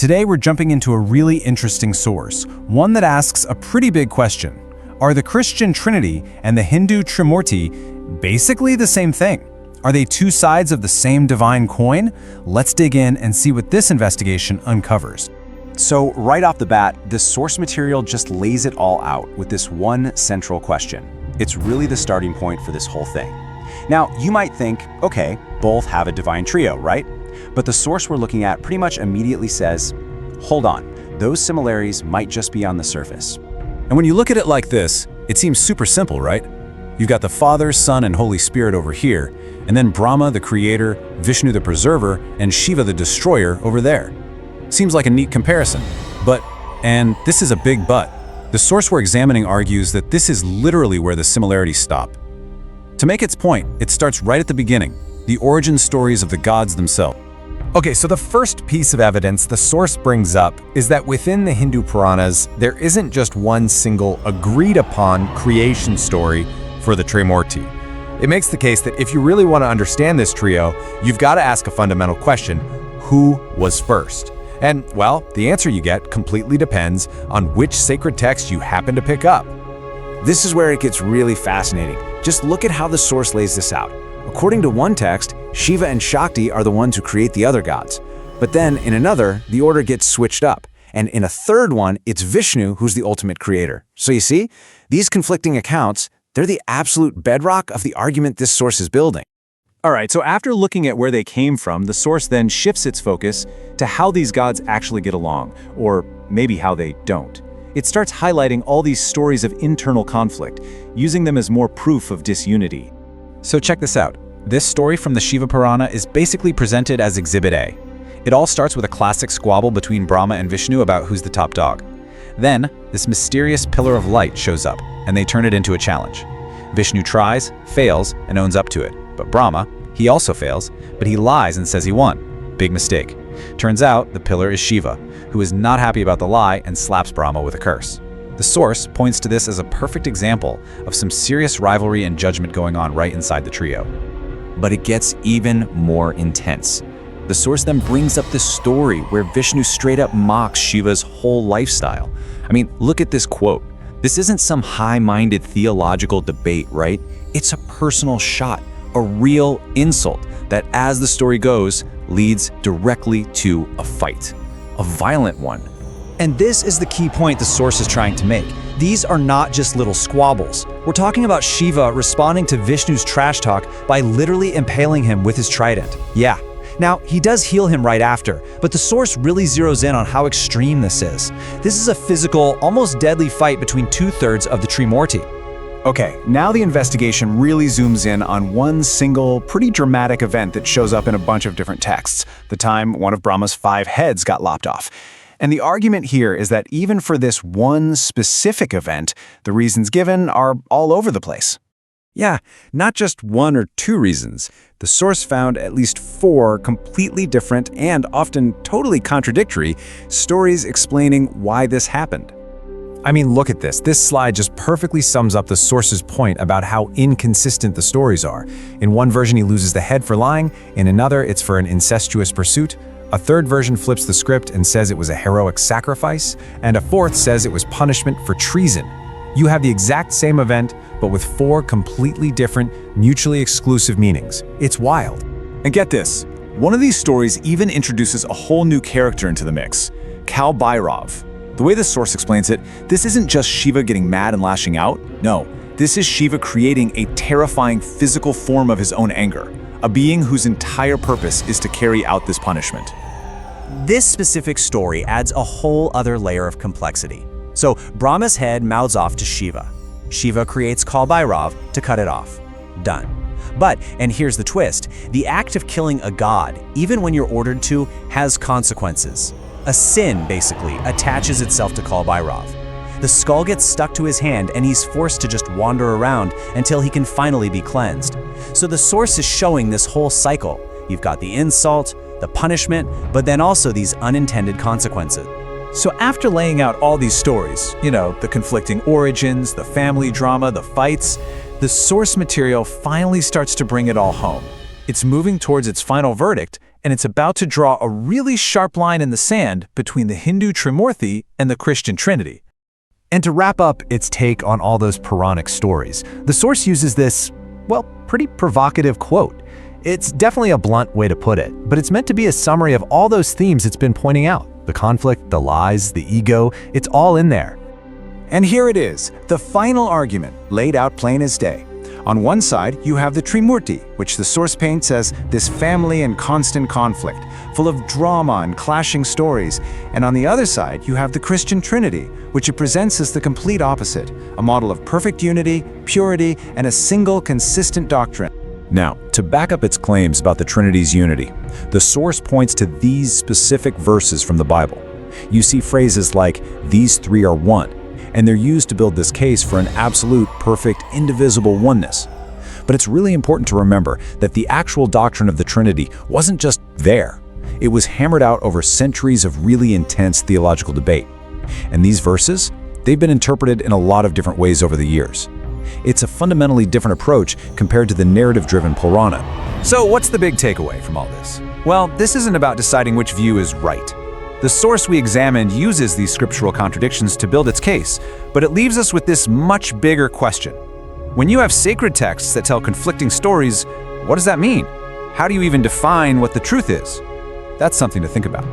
Today we're jumping into a really interesting source, one that asks a pretty big question. Are the Christian Trinity and the Hindu Trimurti basically the same thing? Are they two sides of the same divine coin? Let's dig in and see what this investigation uncovers. So right off the bat, the source material just lays it all out with this one central question. It's really the starting point for this whole thing. Now, you might think, okay, both have a divine trio, right? But the source we're looking at pretty much immediately says, hold on, those similarities might just be on the surface. And when you look at it like this, it seems super simple, right? You've got the Father, Son, and Holy Spirit over here, and then Brahma, the creator, Vishnu, the preserver, and Shiva, the destroyer, over there. Seems like a neat comparison. But, and this is a big but, the source we're examining argues that this is literally where the similarities stop. To make its point, it starts right at the beginning, the origin stories of the gods themselves. Okay, so the first piece of evidence the source brings up is that within the Hindu Puranas, there isn't just one single agreed-upon creation story for the Trimurti. It makes the case that if you really want to understand this trio, you've got to ask a fundamental question: who was first? And, well, the answer you get completely depends on which sacred text you happen to pick up. This is where it gets really fascinating. Just look at how the source lays this out. According to one text, Shiva and Shakti are the ones who create the other gods. But then, in another, the order gets switched up. And in a third one, it's Vishnu who's the ultimate creator. So you see, these conflicting accounts, they're the absolute bedrock of the argument this source is building. All right, so after looking at where they came from, the source then shifts its focus to how these gods actually get along, or maybe how they don't. It starts highlighting all these stories of internal conflict, using them as more proof of disunity. So check this out. This story from the Shiva Purana is basically presented as Exhibit A. It all starts with a classic squabble between Brahma and Vishnu about who's the top dog. Then, this mysterious pillar of light shows up, and they turn it into a challenge. Vishnu tries, fails, and owns up to it. But Brahma, he also fails, but he lies and says he won. Big mistake. Turns out the pillar is Shiva, who is not happy about the lie and slaps Brahma with a curse. The source points to this as a perfect example of some serious rivalry and judgment going on right inside the trio. But it gets even more intense. The source then brings up this story where Vishnu straight up mocks Shiva's whole lifestyle. I mean, look at this quote. This isn't some high-minded theological debate, right? It's a personal shot, a real insult that, as the story goes, leads directly to a fight. A violent one. And this is the key point the source is trying to make. These are not just little squabbles. We're talking about Shiva responding to Vishnu's trash talk by literally impaling him with his trident. Yeah. Now, he does heal him right after, but the source really zeroes in on how extreme this is. This is a physical, almost deadly fight between two-thirds of the Trimurti. Okay, now the investigation really zooms in on one single, pretty dramatic event that shows up in a bunch of different texts, the time one of Brahma's 5 heads got lopped off. And the argument here is that even for this one specific event, the reasons given are all over the place. Yeah, not just one or two reasons. The source found at least 4 completely different and often totally contradictory stories explaining why this happened. I mean, look at this. This slide just perfectly sums up the source's point about how inconsistent the stories are. In one version, he loses the head for lying. In another, it's for an incestuous pursuit. A third version flips the script and says it was a heroic sacrifice. And a fourth says it was punishment for treason. You have the exact same event, but with 4 completely different, mutually exclusive meanings. It's wild. And get this, one of these stories even introduces a whole new character into the mix, Kal Bhairav. The way the source explains it, this isn't just Shiva getting mad and lashing out. No, this is Shiva creating a terrifying physical form of his own anger, a being whose entire purpose is to carry out this punishment. This specific story adds a whole other layer of complexity. So Brahma's head mouths off to Shiva. Shiva creates Kal Bhairav to cut it off. Done. But, and here's the twist, the act of killing a god, even when you're ordered to, has consequences. A sin, basically, attaches itself to Kal Bhairav. The skull gets stuck to his hand and he's forced to just wander around until he can finally be cleansed. So the source is showing this whole cycle. You've got the insult, the punishment, but then also these unintended consequences. So after laying out all these stories, the conflicting origins, the family drama, the fights, the source material finally starts to bring it all home. It's moving towards its final verdict, and it's about to draw a really sharp line in the sand between the Hindu Trimurti and the Christian Trinity. And to wrap up its take on all those Puranic stories, the source uses this, well, pretty provocative quote. It's definitely a blunt way to put it, but it's meant to be a summary of all those themes it's been pointing out. The conflict, the lies, the ego, it's all in there. And here it is, the final argument, laid out plain as day. On one side, you have the Trimurti, which the source paints as this family in constant conflict, full of drama and clashing stories. And on the other side, you have the Christian Trinity, which it presents as the complete opposite, a model of perfect unity, purity, and a single consistent doctrine. Now, to back up its claims about the Trinity's unity, the source points to these specific verses from the Bible. You see phrases like, "These three are one," and they're used to build this case for an absolute, perfect, indivisible oneness. But it's really important to remember that the actual doctrine of the Trinity wasn't just there. It was hammered out over centuries of really intense theological debate. And these verses, they've been interpreted in a lot of different ways over the years. It's a fundamentally different approach compared to the narrative-driven Purana. So what's the big takeaway from all this? Well, this isn't about deciding which view is right. The source we examined uses these scriptural contradictions to build its case, but it leaves us with this much bigger question. When you have sacred texts that tell conflicting stories, what does that mean? How do you even define what the truth is? That's something to think about.